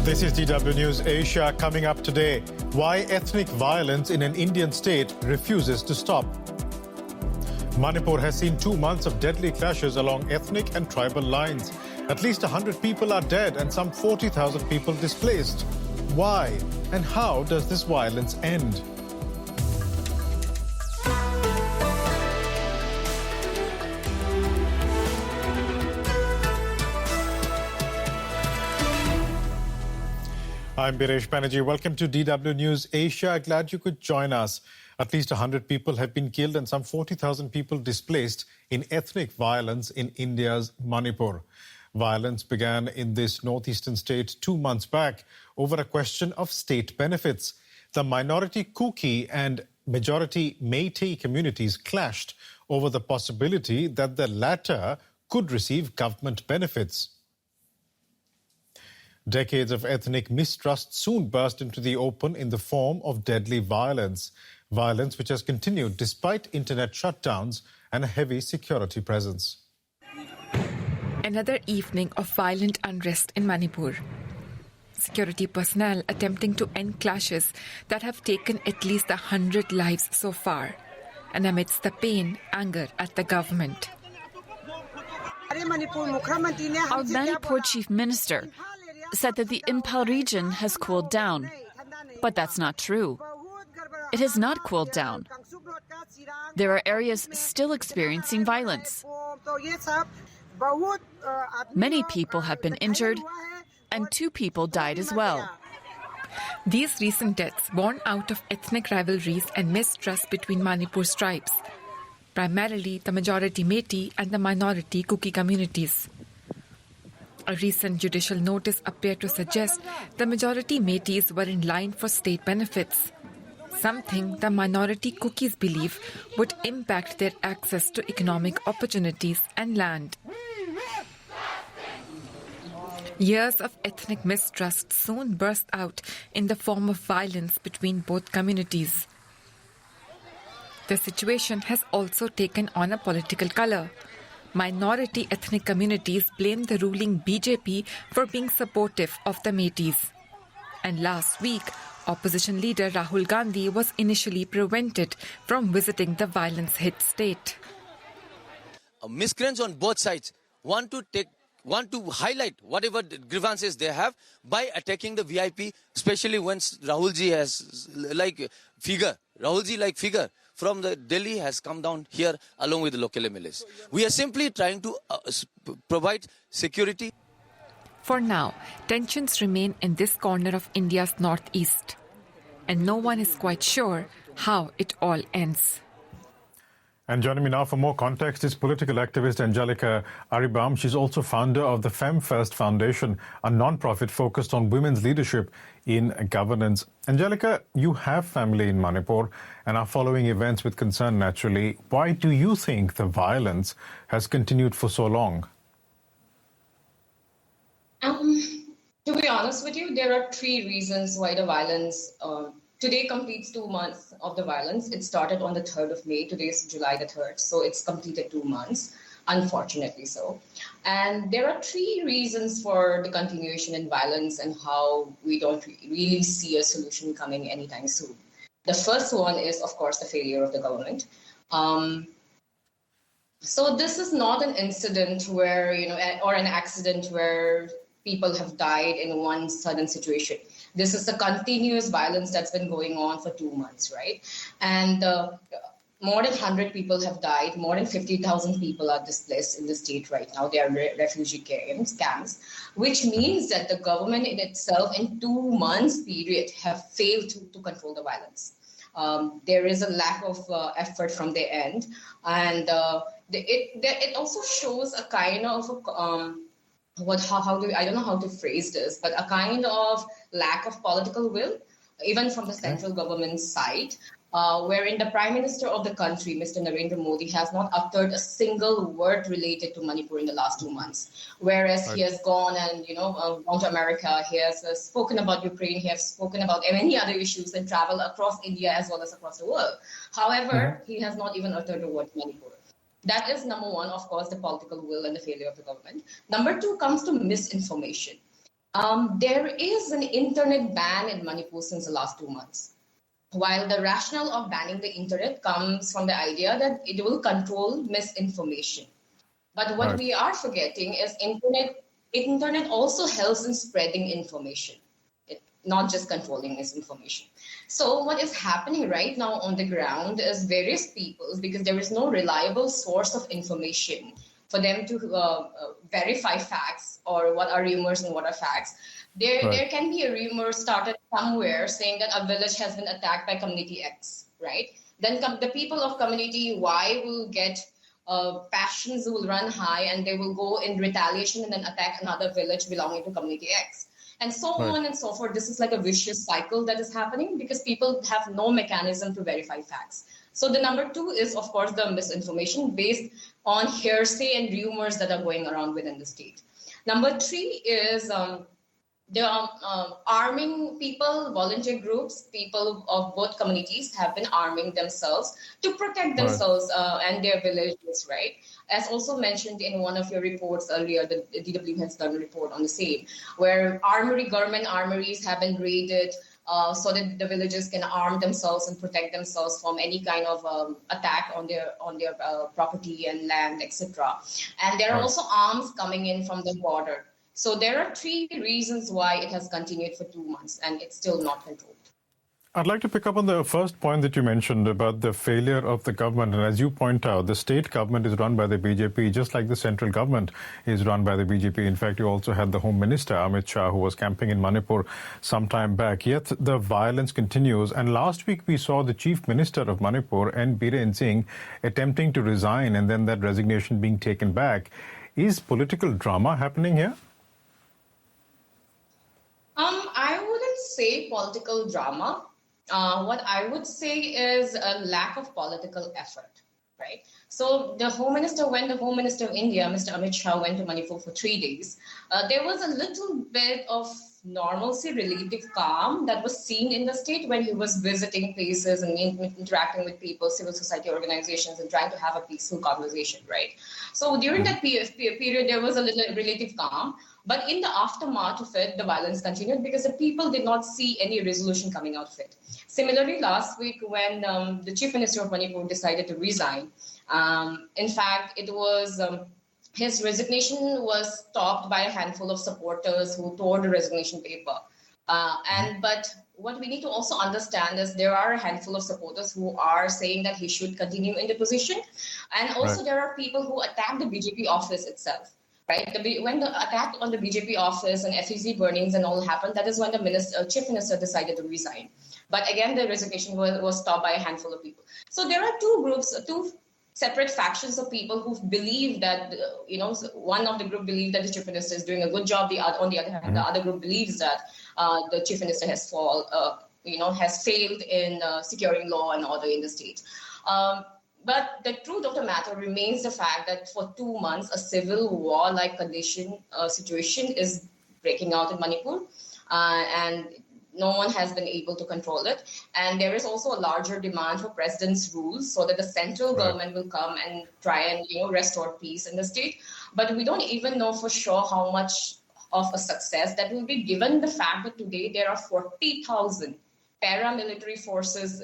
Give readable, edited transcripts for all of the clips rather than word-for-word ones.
This is DW News Asia. Coming up today, why ethnic violence in an Indian state refuses to stop. Manipur has seen 2 months of deadly clashes along ethnic and tribal lines. At least 100 people are dead and some 40,000 people displaced. Why and how does this violence end? I'm Biresh Banerjee. Welcome to DW News Asia. Glad you could join us. At least 100 people have been killed and some 40,000 people displaced in ethnic violence in India's Manipur. Violence began in this northeastern state 2 months back over a question of state benefits. The minority Kuki and majority Meitei communities clashed over the possibility that the latter could receive government benefits. Decades of ethnic mistrust soon burst into the open in the form of deadly violence. Violence which has continued despite internet shutdowns and a heavy security presence. Another evening of violent unrest in Manipur. Security personnel attempting to end clashes that have taken at least 100 lives so far. And amidst the pain, anger at the government. Our Manipur chief minister said that the Impal region has cooled down. But that's not true. It has not cooled down. There are areas still experiencing violence. Many people have been injured, and 2 people died as well. These recent deaths born out of ethnic rivalries and mistrust between Manipur's tribes, primarily the majority Meitei and the minority Kuki communities. A recent judicial notice appeared to suggest the majority Meiteis were in line for state benefits, something the minority Kukis believe would impact their access to economic opportunities and land. Years of ethnic mistrust soon burst out in the form of violence between both communities. The situation has also taken on a political color. Minority ethnic communities blame the ruling BJP for being supportive of the Meiteis. And last week, opposition leader Rahul Gandhi was initially prevented from visiting the violence-hit state. Miscreants on both sides want to highlight whatever grievances they have by attacking the VIP, especially when Rahulji figure from the Delhi has come down here along with the local MLAs. We are simply trying to provide security. For now, tensions remain in this corner of India's northeast, and no one is quite sure how it all ends. And joining me now for more context is political activist Angelica Aribam. She's also founder of the Fem First Foundation, a non-profit focused on women's leadership in governance. Angelica, you have family in Manipur and are following events with concern naturally. Why do you think the violence has continued for so long? To be honest with you, there are 3 reasons why the violence today completes 2 months of the violence. It started on the 3rd of May. Today is July the 3rd. So it's completed 2 months, unfortunately so. And there are 3 reasons for the continuation in violence and how we don't really see a solution coming anytime soon. The first one is, of course, the failure of the government. So this is not an incident where, or an accident where people have died in one sudden situation. This is the continuous violence that's been going on for 2 months, right? And more than 100 people have died. More than 50,000 people are displaced in the state right now. They are refugee camps, which means that the government in itself in 2 months period have failed to control the violence. There is a lack of effort from their end. And it also shows a kind of I don't know how to phrase this, but a kind of lack of political will, even from the central government side, wherein the Prime Minister of the country, Mr. Narendra Modi, has not uttered a single word related to Manipur in the last 2 months. Whereas he has gone and, gone to America, he has spoken about Ukraine, he has spoken about many other issues and traveled across India as well as across the world. However, he has not even uttered a word to Manipur. That is number one, of course, the political will and the failure of the government. Number two comes to misinformation. There is an internet ban in Manipur since the last 2 months. While the rationale of banning the internet comes from the idea that it will control misinformation. But what we are forgetting is internet also helps in spreading information, not just controlling misinformation. So what is happening right now on the ground is various people, because there is no reliable source of information for them to verify facts or what are rumors and what are facts. There can be a rumor started somewhere saying that a village has been attacked by community X, right? Then the people of community Y will get passions will run high and they will go in retaliation and then attack another village belonging to community X. And so on and so forth. This is like a vicious cycle that is happening because people have no mechanism to verify facts. So the number two is, of course, the misinformation based on hearsay and rumors that are going around within the state. Number three is they are arming people, volunteer groups, people of both communities have been arming themselves to protect themselves and their villages, right? As also mentioned in one of your reports earlier, the DW has done a report on the same, where government armories have been raided so that the villagers can arm themselves and protect themselves from any kind of attack on their property and land, etc. And there are also arms coming in from the border. So there are three reasons why it has continued for 2 months and it's still not controlled. I'd like to pick up on the first point that you mentioned about the failure of the government. And as you point out, the state government is run by the BJP, just like the central government is run by the BJP. In fact, you also had the Home Minister, Amit Shah, who was camping in Manipur some time back. Yet the violence continues. And last week, we saw the Chief Minister of Manipur, N. Biren Singh, attempting to resign and then that resignation being taken back. Is political drama happening here? I wouldn't say political drama. What I would say is a lack of political effort, right? So when the Home Minister of India, Mr. Amit Shah, went to Manipur for 3 days, there was a little bit of normalcy, relative calm that was seen in the state when he was visiting places and interacting with people, civil society organizations, and trying to have a peaceful conversation, right? So during that period, there was a little relative calm. But in the aftermath of it, the violence continued because the people did not see any resolution coming out of it. Similarly, last week when the Chief Minister of Manipur decided to resign, in fact, it was his resignation was stopped by a handful of supporters who tore the resignation paper. But what we need to also understand is there are a handful of supporters who are saying that he should continue in the position. And also there are people who attack the BJP office itself. Right? When the attack on the BJP office and FEC burnings and all happened, that is when the Chief Minister decided to resign. But again, the resignation was stopped by a handful of people. So there are two separate factions of people who believe that, one of the group believes that the Chief Minister is doing a good job. On the other hand, the other group believes that the Chief Minister has failed in securing law and order in the state. But the truth of the matter remains the fact that for 2 months, a civil war-like situation is breaking out in Manipur, and no one has been able to control it. And there is also a larger demand for president's rules so that the central government will come and try and restore peace in the state. But we don't even know for sure how much of a success that will be, given the fact that today there are 40,000 paramilitary forces,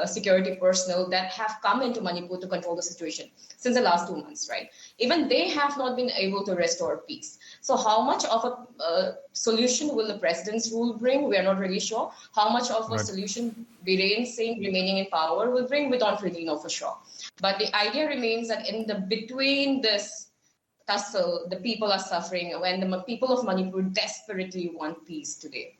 security personnel that have come into Manipur to control the situation since the last 2 months, right? Even they have not been able to restore peace. So how much of a solution will the president's rule bring? We are not really sure. How much of a solution Biren Singh remaining in power will bring? We don't really know for sure. But the idea remains that between this tussle, the people are suffering when the people of Manipur desperately want peace today.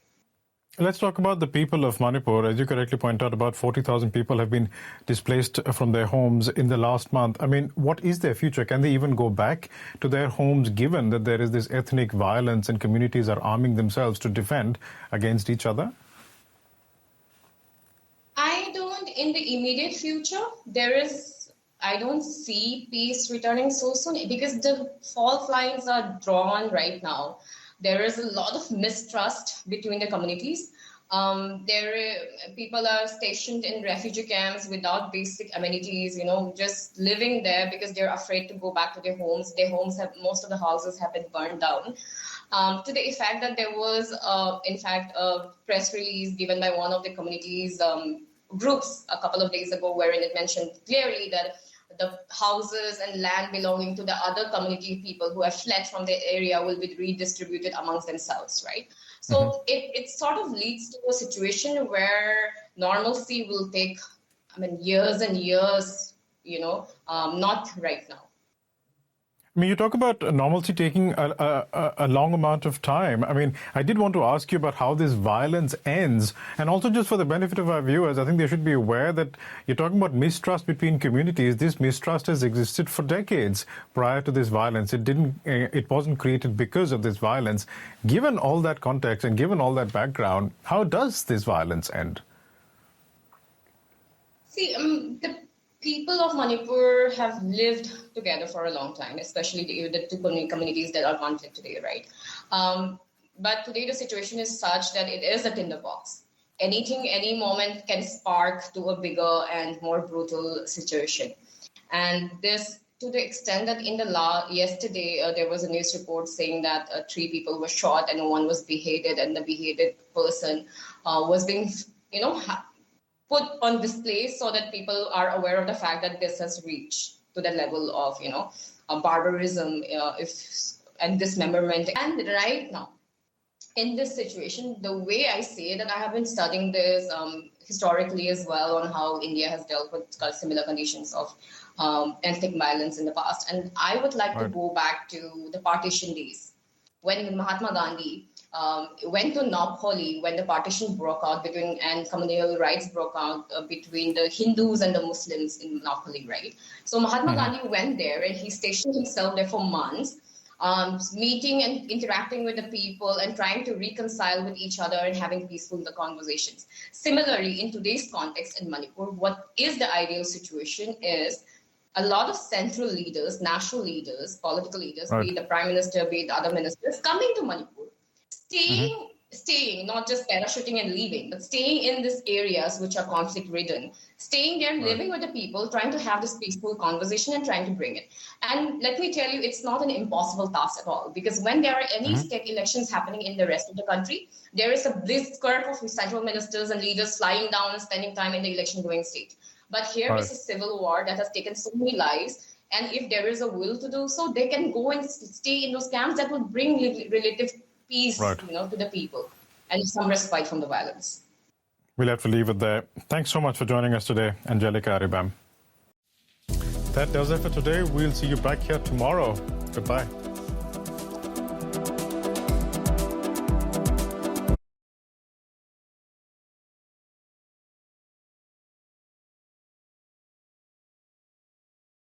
Let's talk about the people of Manipur. As you correctly point out, about 40,000 people have been displaced from their homes in the last month. I mean, what is their future? Can they even go back to their homes given that there is this ethnic violence and communities are arming themselves to defend against each other? In the immediate future, I don't see peace returning so soon because the fault lines are drawn right now. There is a lot of mistrust between the communities. People are stationed in refugee camps without basic amenities, just living there because they're afraid to go back to their homes. Most of the houses have been burned down. to the effect that there was, in fact, a press release given by one of the community's groups a couple of days ago, wherein it mentioned clearly that the houses and land belonging to the other community people who have fled from the area will be redistributed amongst themselves, right? So it sort of leads to a situation where normalcy will take, years and years, not right now. You talk about normalcy taking a long amount of time. I did want to ask you about how this violence ends. And also just for the benefit of our viewers, I think they should be aware that you're talking about mistrust between communities. This mistrust has existed for decades prior to this violence. It wasn't created because of this violence. Given all that context and given all that background, how does this violence end? See, the people of Manipur have lived together for a long time, especially the two communities that are conflict today, right? But today the situation is such that it is a tinderbox. Anything, any moment can spark to a bigger and more brutal situation. And this, to the extent that in the yesterday, there was a news report saying that 3 people were shot and 1 was beheaded, and the beheaded person was being, put on display so that people are aware of the fact that this has reached to the level of, barbarism and dismemberment. And right now, in this situation, the way I say that I have been studying this historically as well on how India has dealt with similar conditions of ethnic violence in the past. And I would like to go back to the partition days when Mahatma Gandhi went to Napoli when the partition broke out and communal riots broke out between the Hindus and the Muslims in Napoli, right? So Mahatma Gandhi went there and he stationed himself there for months, meeting and interacting with the people and trying to reconcile with each other and having peaceful conversations. Similarly, in today's context in Manipur, what is the ideal situation is a lot of central leaders, national leaders, political leaders, be it the prime minister, be it the other ministers, coming to Manipur, staying, not just parachuting and leaving, but staying in these areas which are conflict-ridden, staying there, living with the people, trying to have this peaceful conversation and trying to bring it. And let me tell you, it's not an impossible task at all, because when there are any state elections happening in the rest of the country, there is a blitzkrieg of central ministers and leaders flying down and spending time in the election-going state. But here is a civil war that has taken so many lives, and if there is a will to do so, they can go and stay in those camps that will bring relative peace, to the people and some respite from the violence. We'll have to leave it there. Thanks so much for joining us today, Angelica Aribam. That does it for today. We'll see you back here tomorrow. Goodbye.